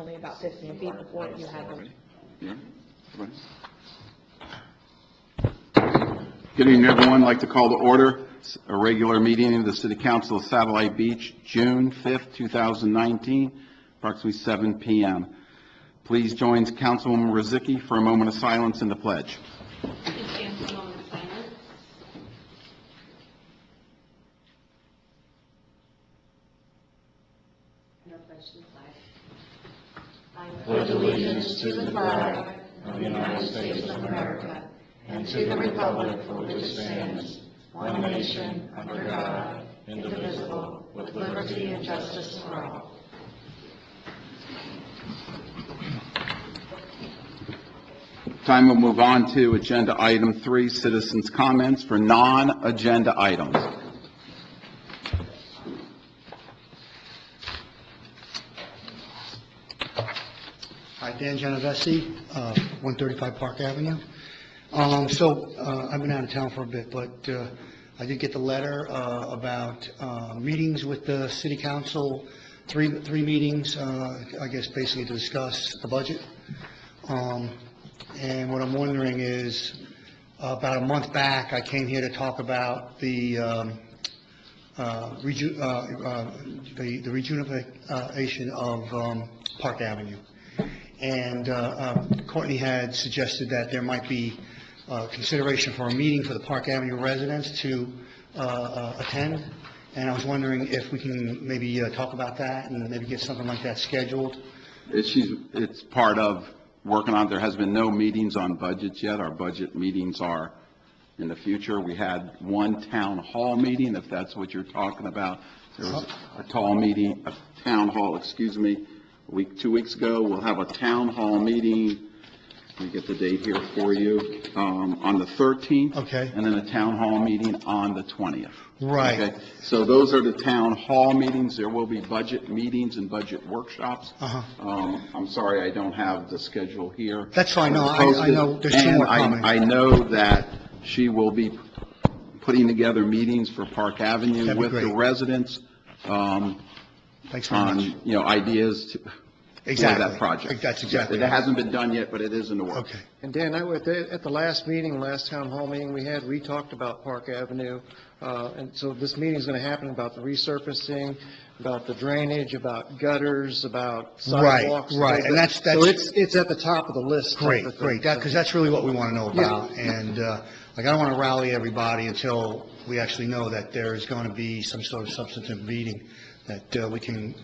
only about 15 feet before you had them. Yeah. Good evening, everyone. I'd like to call to order a regular meeting of the City Council of Satellite Beach, June 5th, 2019, approximately 7 p.m. Please join Councilwoman Rozicki for a moment of silence and the pledge. Please stand for a moment of silence. And our pledge to the flag. I pledge allegiance to the flag of the United States of America and to the republic for which it stands, one nation, under God, indivisible, with liberty and justice for all. Time we'll move on to agenda item 3, citizens' comments for non-agenda items. Hi, Dan Genovese, 135 Park Avenue. I've been out of town for a bit, but I did get the letter about meetings with the city council, three meetings, I guess basically to discuss the budget. And what I'm wondering is, about a month back, I came here to talk about the rejuvenation of Park Avenue. And Courtney had suggested that there might be consideration for a meeting for the Park Avenue residents to attend. And I was wondering if we can maybe talk about that and maybe get something like that scheduled. It's part of working on, there has been no meetings on budgets yet. Our budget meetings are in the future. We had one town hall meeting, if that's what you're talking about. There was a town hall, 2 weeks ago. We'll have a town hall meeting, let me get the date here for you, on the 13th. Okay. And then a town hall meeting on the 20th. Right. Okay. So those are the town hall meetings. There will be budget meetings and budget workshops. I'm sorry, I don't have the schedule here. That's fine. No, I know there's two more coming. I know that she will be putting together meetings for Park Avenue That'd be with the great. residents, Thanks very much. on, ideas for that project. That's exactly It right. hasn't been done yet, but it is in the works. Okay. And Dan, at the last town hall meeting we talked about Park Avenue. And so this meeting is going to happen about the resurfacing, about the drainage, about gutters, about sidewalks. Right. And that's So it's at the top of the list. great, because that's really what we want to know about. And I don't want to rally everybody until we actually know that there's going to be some sort of substantive meeting that we can,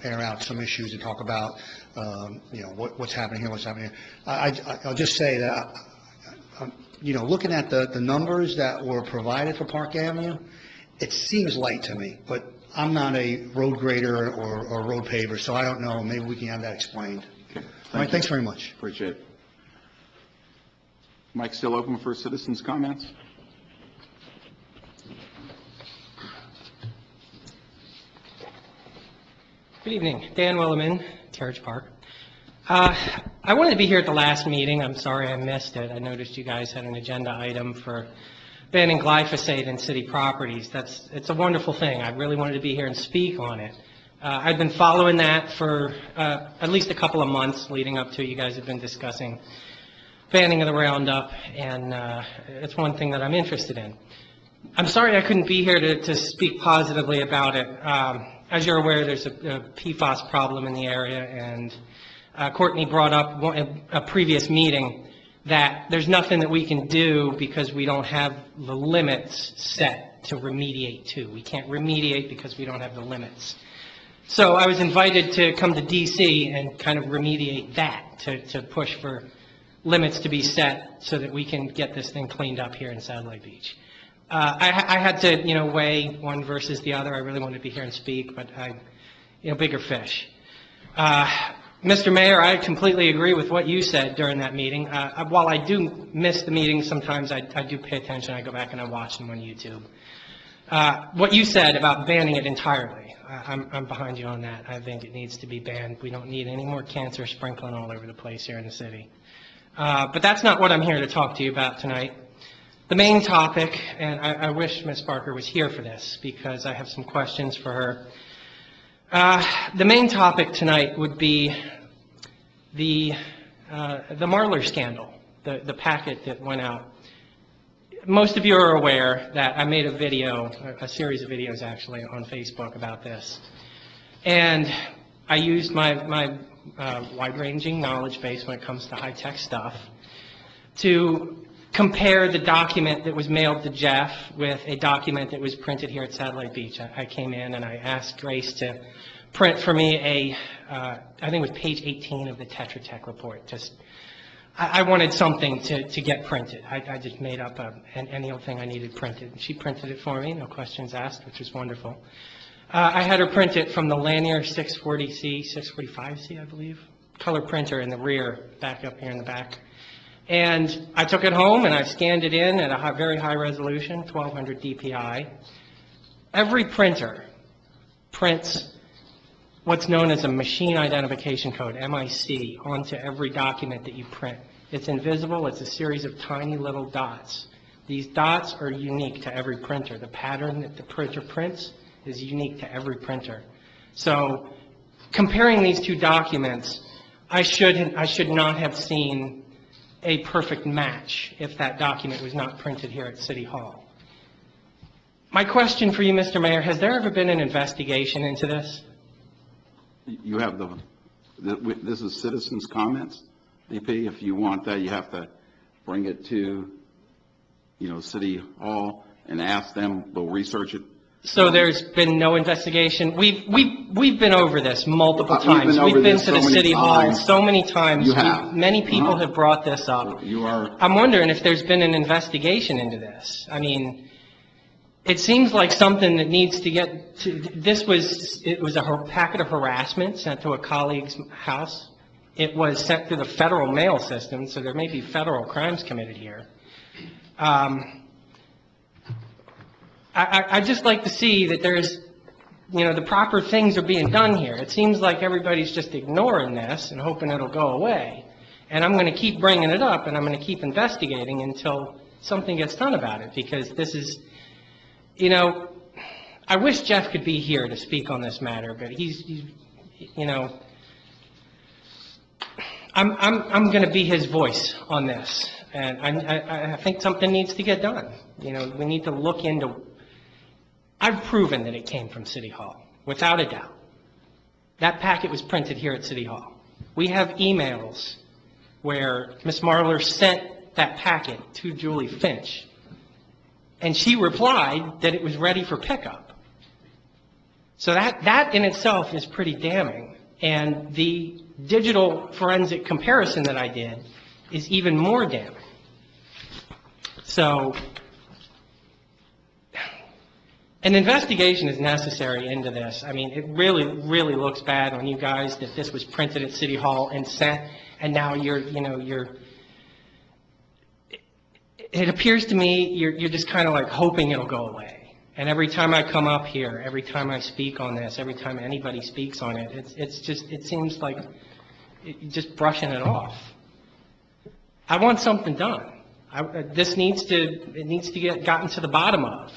air out some issues and talk about, what's happening here, what's happening here. I'll just say that, looking at the numbers that were provided for Park Avenue, it seems light to me, but I'm not a road grader or road paver, so I don't know. Maybe we can have that explained. All right, thanks very much. Appreciate it. Mike, still open for citizens' comments? Good evening, Dan Williman, Carriage Park. I wanted to be here at the last meeting. I'm sorry I missed it. I noticed you guys had an agenda item for banning glyphosate in city properties. It's a wonderful thing. I really wanted to be here and speak on it. I've been following that for at least a couple of months leading up to you guys have been discussing banning of the Roundup, and it's one thing that I'm interested in. I'm sorry I couldn't be here to speak positively about it. As you're aware, there's a PFAS problem in the area, and Courtney brought up a previous meeting that there's nothing that we can do because we don't have the limits set to remediate to. We can't remediate because we don't have the limits. So I was invited to come to D.C. and kind of remediate that, to push for limits to be set so that we can get this thing cleaned up here in Satellite Beach. I had to, weigh one versus the other. I really wanted to be here and speak, but bigger fish. Mr. Mayor, I completely agree with what you said during that meeting. While I do miss the meetings, sometimes I do pay attention. I go back and I watch them on YouTube. What you said about banning it entirely, I'm behind you on that. I think it needs to be banned. We don't need any more cancer sprinkling all over the place here in the city. But that's not what I'm here to talk to you about tonight. The main topic, and I wish Ms. Barker was here for this because I have some questions for her. The main topic tonight would be the Marlar scandal, the packet that went out. Most of you are aware that I made a video, a series of videos actually, on Facebook about this. And I used my wide-ranging knowledge base when it comes to high-tech stuff to compare the document that was mailed to Jeff with a document that was printed here at Satellite Beach. I came in and I asked Grace to print for me I think it was page 18 of the Tetra Tech report. I wanted something to get printed. I just made up any old thing I needed printed. She printed it for me, no questions asked, which was wonderful. I had her print it from the Lanier 640C, 645C, I believe, color printer in the rear, back up here in the back. And I took it home and I scanned it in at a very high resolution, 1200 DPI. Every printer prints what's known as a machine identification code, MIC, onto every document that you print. It's invisible. It's a series of tiny little dots. These dots are unique to every printer. The pattern that the printer prints is unique to every printer. So comparing these two documents, I should not have seen a perfect match if that document was not printed here at City Hall. My question for you, Mr. Mayor, has there ever been an investigation into this? You have this is citizens' comments, DP. If you want that, you have to bring it to, City Hall and ask them. They'll research it. So there's been no investigation. We've been over this multiple times. We've been to the City Hall so many times. You have. Many people have brought this up. You are. I'm wondering if there's been an investigation into this. I mean, it seems like something that needs to get to, it was a packet of harassment sent to a colleague's house. It was sent through the federal mail system, so there may be federal crimes committed here. I just like to see that there's, the proper things are being done here. It seems like everybody's just ignoring this and hoping it'll go away. And I'm going to keep bringing it up, and I'm going to keep investigating until something gets done about it, because this is, I wish Jeff could be here to speak on this matter, but he's I'm going to be his voice on this, and I think something needs to get done. We need to look into. I've proven that it came from City Hall, without a doubt. That packet was printed here at City Hall. We have emails where Ms. Marlar sent that packet to Julie Finch, and she replied that it was ready for pickup. So that in itself is pretty damning. And the digital forensic comparison that I did is even more damning. So an investigation is necessary into this. I mean, it really, really looks bad on you guys that this was printed at City Hall and sent, and now it appears to me you're just kind of like hoping it'll go away. And every time I come up here, every time I speak on this, every time anybody speaks on it, it seems like you're just brushing it off. I want something done. This needs to get gotten to the bottom of.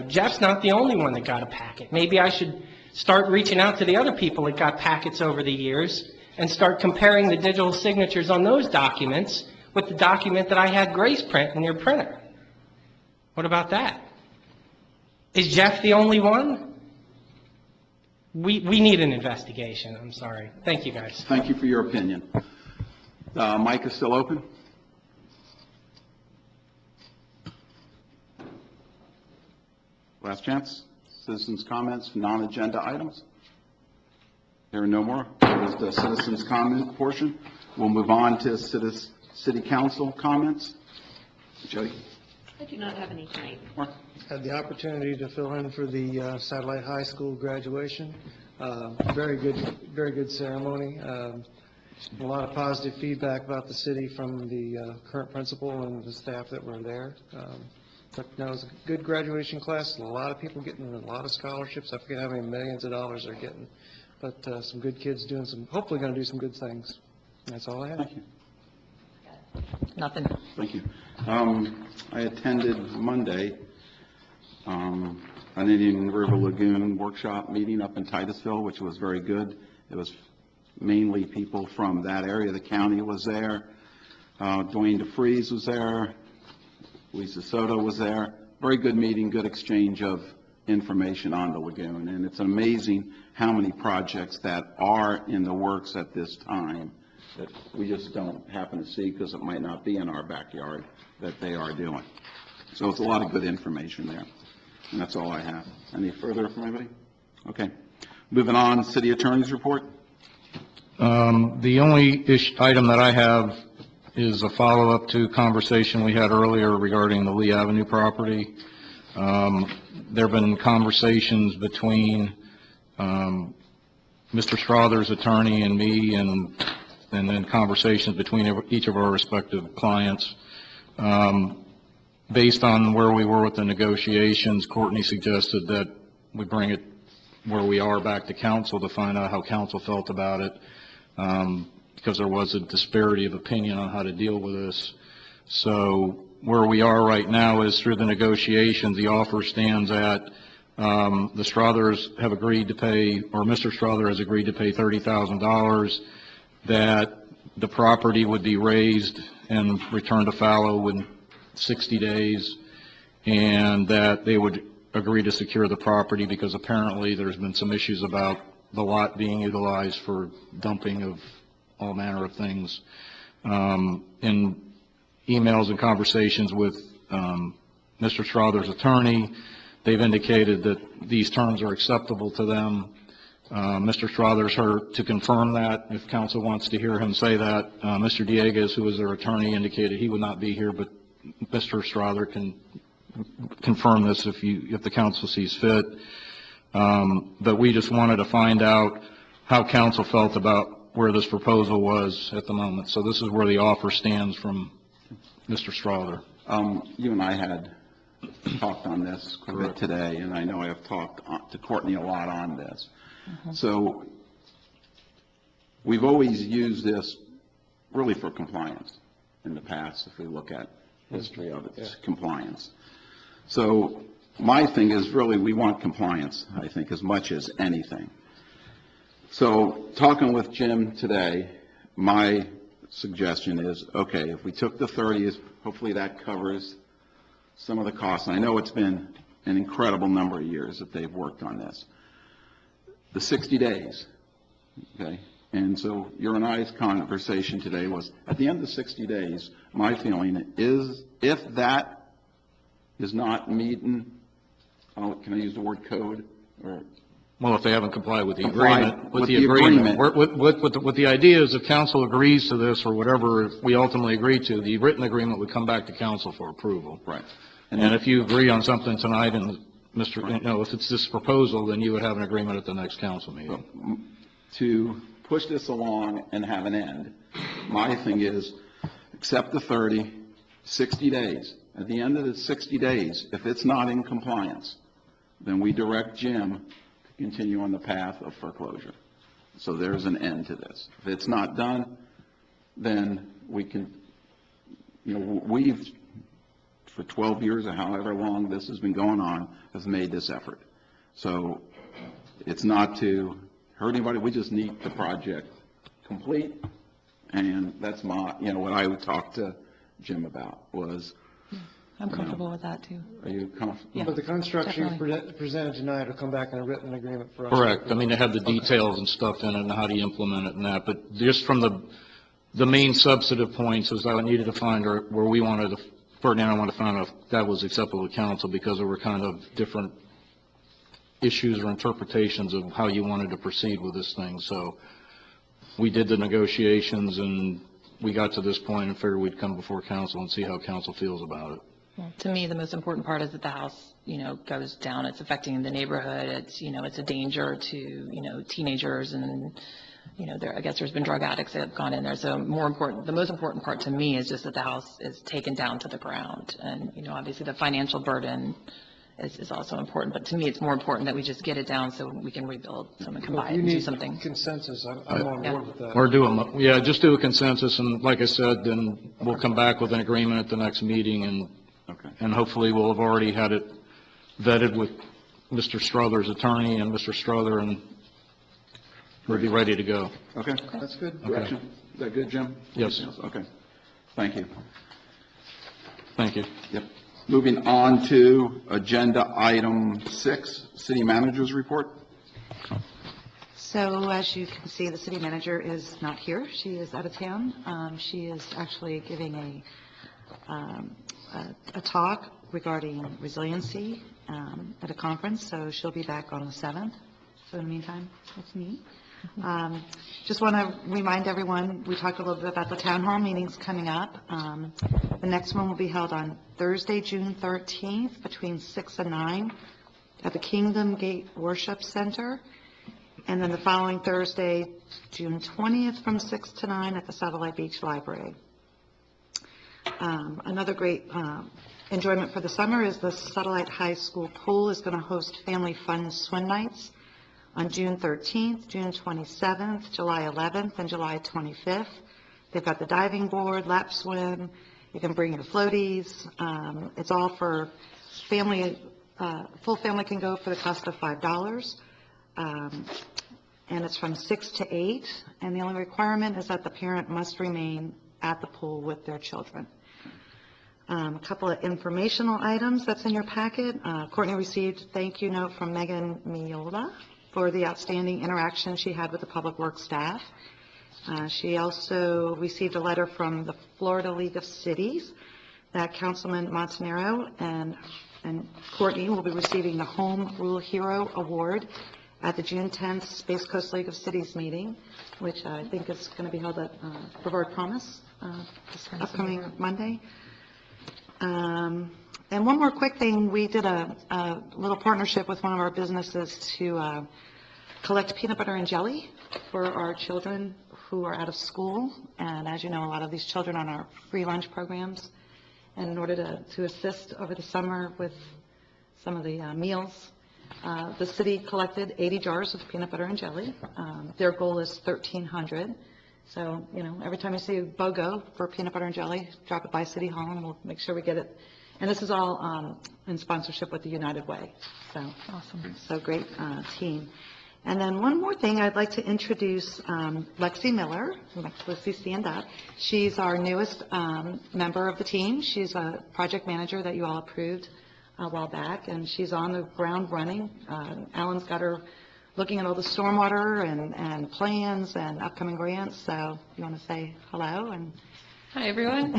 Jeff's not the only one that got a packet. Maybe I should start reaching out to the other people that got packets over the years and start comparing the digital signatures on those documents with the document that I had Grace print in your printer. What about that? Is Jeff the only one? We need an investigation. I'm sorry. Thank you, guys. Thank you for your opinion. Mic is still open? Last chance. Citizens' comments, non-agenda items. There are no more. That was the citizens' comment portion. We'll move on to City Council comments. Jody? I do not have any tonight. Mark? Had the opportunity to fill in for the Satellite High School graduation. Very good ceremony. A lot of positive feedback about the city from the current principal and the staff that were there. But no, it was a good graduation class. A lot of people getting a lot of scholarships. I forget how many millions of dollars they're getting. But some good kids hopefully going to do some good things. That's all I have. Thank you. Nothing. Thank you. I attended Monday an Indian River Lagoon workshop meeting up in Titusville, which was very good. It was mainly people from that area. The county was there. Dwayne DeFreeze was there. Lisa Soto was there. Very good meeting, good exchange of information on the lagoon. And it's amazing how many projects that are in the works at this time that we just don't happen to see because it might not be in our backyard that they are doing. So it's a lot of good information there. And that's all I have. Any further from anybody? Okay. Moving on, City Attorney's report. The only item that I have is a follow-up to conversation we had earlier regarding the Lee Avenue property. There have been conversations between Mr. Strother's attorney and me, and then conversations between each of our respective clients. Based on where we were with the negotiations, Courtney suggested that we bring it where we are back to council to find out how council felt about it, because there was a disparity of opinion on how to deal with this. So where we are right now is through the negotiations, the offer stands at, the Strothers have agreed to pay, or Mr. Strother has agreed to pay $30,000, that the property would be raised and returned to fallow in 60 days, and that they would agree to secure the property because apparently there's been some issues about the lot being utilized for dumping of all manner of things. In emails and conversations with Mr. Strother's attorney, they've indicated that these terms are acceptable to them. Mr. Strother's heard to confirm that, if council wants to hear him say that. Mr. Dieguez, who is their attorney, indicated he would not be here, but Mr. Strother can confirm this if the council sees fit. But we just wanted to find out how council felt about where this proposal was at the moment. So this is where the offer stands from Mr. Strother. You and I had talked on this quite a bit today, and I know I have talked to Courtney a lot on this. So we've always used this really for compliance in the past, if we look at history of its compliance. So my thing is really we want compliance, I think, as much as anything. So talking with Jim today, my suggestion is, okay, if we took the 30s, hopefully that covers some of the costs. And I know it's been an incredible number of years that they've worked on this. The 60 days, okay? And so your and I's conversation today was, at the end of 60 days, my feeling is if that is not meeting, can I use the word code? Or Well, if they haven't complied with the Complied agreement. with the agreement. What the idea is, if council agrees to this or whatever we ultimately agree to, the written agreement would come back to council for approval. Right. And if you agree on something tonight and if it's this proposal, then you would have an agreement at the next council meeting. To push this along and have an end, my thing is accept the 30, 60 days. At the end of the 60 days, if it's not in compliance, then we direct Jim to continue on the path of foreclosure. So there's an end to this. If it's not done, then we can, we've, for 12 years or however long this has been going on, has made this effort. So it's not to hurt anybody. We just need the project complete. And that's what I would talk to Jim about was. I'm comfortable with that, too. Are you comfortable? Yeah, But the construction you definitely. presented tonight will come back in a written agreement for us. Correct. I mean, they have the details and stuff in it and how do you implement it and that. But just from the main substantive points is I needed to find where we wanted to, Ferdinand, I wanted to find out if that was acceptable to council because there were kind of different issues or interpretations of how you wanted to proceed with this thing. So we did the negotiations and we got to this point and figured we'd come before council and see how council feels about it. Well, to me, the most important part is that the house, goes down. It's affecting the neighborhood. It's, it's a danger to, teenagers and, I guess there's been drug addicts that have gone in there. So the most important part to me is just that the house is taken down to the ground. And, obviously the financial burden is also important. But to me, it's more important that we just get it down so we can rebuild, someone can buy it and do something. You need consensus. I'm on board with that. We're doing, just do a consensus and like I said, then we'll come back with an agreement at the next meeting and hopefully we'll have already had it vetted with Mr. Strother's attorney and Mr. Strother and we'll be ready to go. Okay, that's good direction. Is that good, Jim? Yes. Okay, thank you. Thank you. Yep. Moving on to agenda item 6, city manager's report. So as you can see, the city manager is not here. She is out of town. She is actually giving a talk regarding resiliency at a conference, so she'll be back on the 7th. So in the meantime, it's me. Just want to remind everyone, we talked a little bit about the town hall meetings coming up. The next one will be held on Thursday, June 13th, between 6 and 9 at the Kingdom Gate Worship Center. And then the following Thursday, June 20th, from 6 to 9 at the Satellite Beach Library. Another great enjoyment for the summer is the Satellite High School Pool is going to host family fun swim nights on June 13th, June 27th, July 11th, and July 25th. They've got the diving board, lap swim. You can bring your floaties. It's all for family. Full family can go for the cost of $5. And it's from 6 to 8, and the only requirement is that the parent must remain at the pool with their children. A couple of informational items that's in your packet. Courtney received a thank you note from Megan Miola for the outstanding interaction she had with the Public Works staff. She also received a letter from the Florida League of Cities that Councilman Montanaro and Courtney will be receiving the Home Rule Hero Award at the June 10th Space Coast League of Cities meeting, which I think is going to be held at Brevard Promise this upcoming Monday. And one more quick thing, we did a little partnership with one of our businesses to collect peanut butter and jelly for our children who are out of school. And as you know, a lot of these children are on our free lunch programs. And in order to assist over the summer with some of the meals, the city collected 80 jars of peanut butter and jelly. Their goal is 1,300. So, every time you see a BOGO for peanut butter and jelly, drop it by City Hall and we'll make sure we get it. And this is all in sponsorship with the United Way. So awesome. So great team. And then one more thing, I'd like to introduce Lexi Miller. Lexi, stand up. She's our newest member of the team. She's a project manager that you all approved a while back, and she's on the ground running. Alan's got her looking at all the stormwater and plans and upcoming grants, so you want to say hello? And hi, everyone.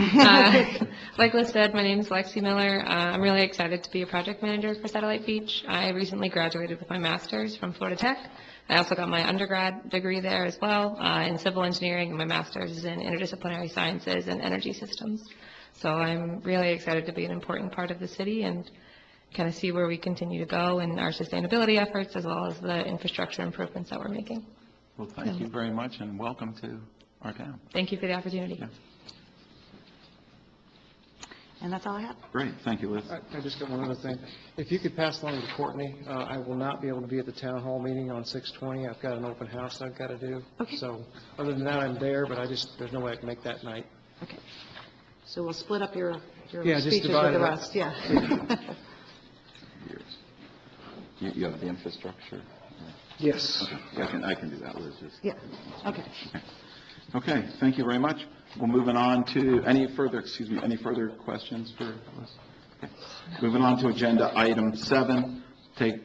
Like Liz said, my name is Lexi Miller. I'm really excited to be a project manager for Satellite Beach. I recently graduated with my master's from Florida Tech. I also got my undergrad degree there as well in civil engineering, and my master's is in interdisciplinary sciences and energy systems. So I'm really excited to be an important part of the city and kind of see where we continue to go in our sustainability efforts as well as the infrastructure improvements that we're making. Well, thank you very much, and welcome to our town. Thank you for the opportunity. Yeah. And that's all I have. Great, thank you, Liz. I just got one other thing. If you could pass along to Courtney, I will not be able to be at the town hall meeting on 6/20. I've got an open house I've got to do. Okay. So other than that, I'm there, but there's no way I can make that night. Okay. So we'll split up your Yeah, just speeches divide with the it up. rest, yeah. You have the infrastructure? Yes. Okay, yeah, I can do that, Liz. Yeah, okay. Okay, thank you very much. We're moving on to any further questions for Liz? Okay. Moving on to agenda item 7, take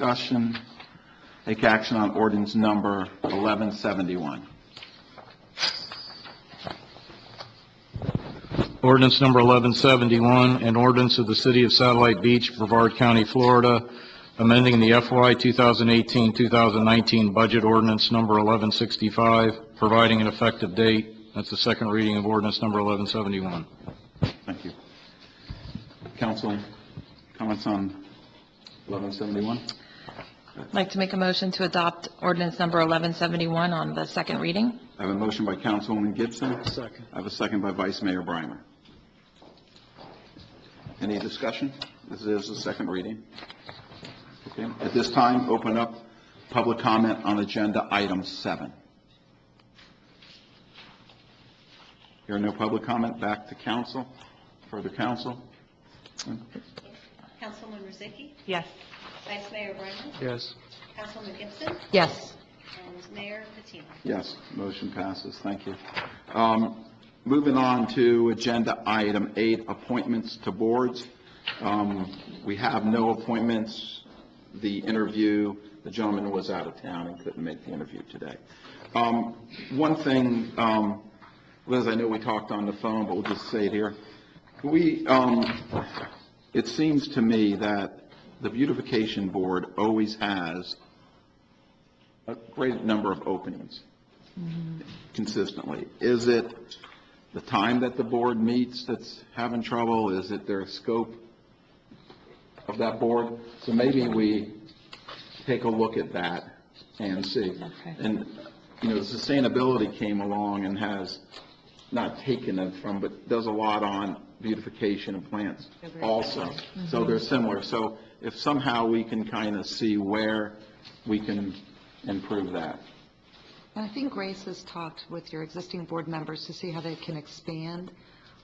action on ordinance number 1171. Ordinance number 1171, an ordinance of the City of Satellite Beach, Brevard County, Florida, amending the FY 2018-2019 budget ordinance number 1165, providing an effective date. That's the second reading of ordinance number 1171. Thank you. Council, comments on 1171? I'd like to make a motion to adopt ordinance number 1171 on the second reading. I have a motion by Councilwoman Gibson. Second. I have a second by Vice Mayor Breimer. Any discussion? This is the second reading. Okay. At this time, open up public comment on agenda item 7. Here, no public comment. Back to council. Further council. Councilwoman Rozicki, Yes. Vice Mayor Breimer, Yes. Councilwoman Gibson, Yes. And Mayor Patino. Yes, motion passes. Thank you. Moving on to agenda item 8, appointments to boards. We have no appointments. The interview, the gentleman was out of town and couldn't make the interview today. One thing, Liz, I know we talked on the phone, but we'll just say it here. It seems to me that the beautification board always has a great number of openings consistently. Is it the time that the board meets that's having trouble? Is it their scope of that board? So maybe we take a look at that and see. Okay. And, you know, sustainability came along and has not taken it from, but does a lot on beautification of plants also. So they're similar. So if somehow we can kind of see where we can improve that. And I think Grace has talked with your existing board members to see how they can expand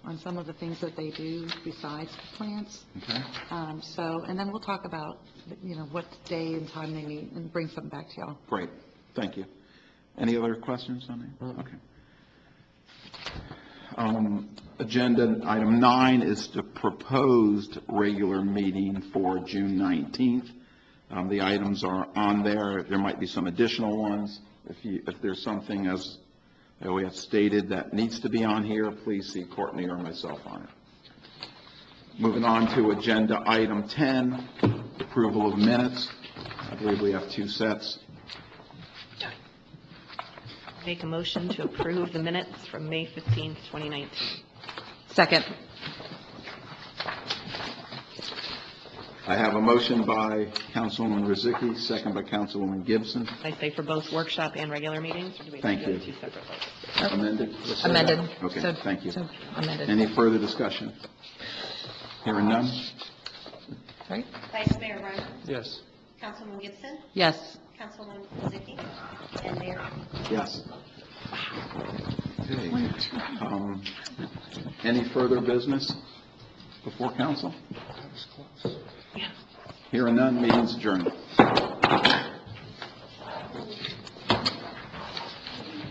on some of the things that they do besides plants. Okay? And then we'll talk about, what day and time they meet and bring something back to y'all. Great. Thank you. Any other questions on that? Okay. Agenda item 9 is the proposed regular meeting for June 19th. The items are on there. There might be some additional ones. If there's something, as we have stated, that needs to be on here, please see Courtney or myself on it. Moving on to agenda item 10, approval of minutes. I believe we have 2 sets. Make a motion to approve the minutes from May 15th, 2019. Second. I have a motion by Councilwoman Rozicki, second by Councilwoman Gibson. I say for both workshop and regular meetings, or do we Thank have to you. do 2 separate votes? Amended? Amended. Okay, So- thank you. so amended. Any further discussion? Hearing none? Right? Vice Mayor Ryan, Yes. Councilwoman Gibson, Yes. Councilwoman Zicki, and Mayor. Yes. Okay. Any further business before council? Hearing none, meeting's adjourned.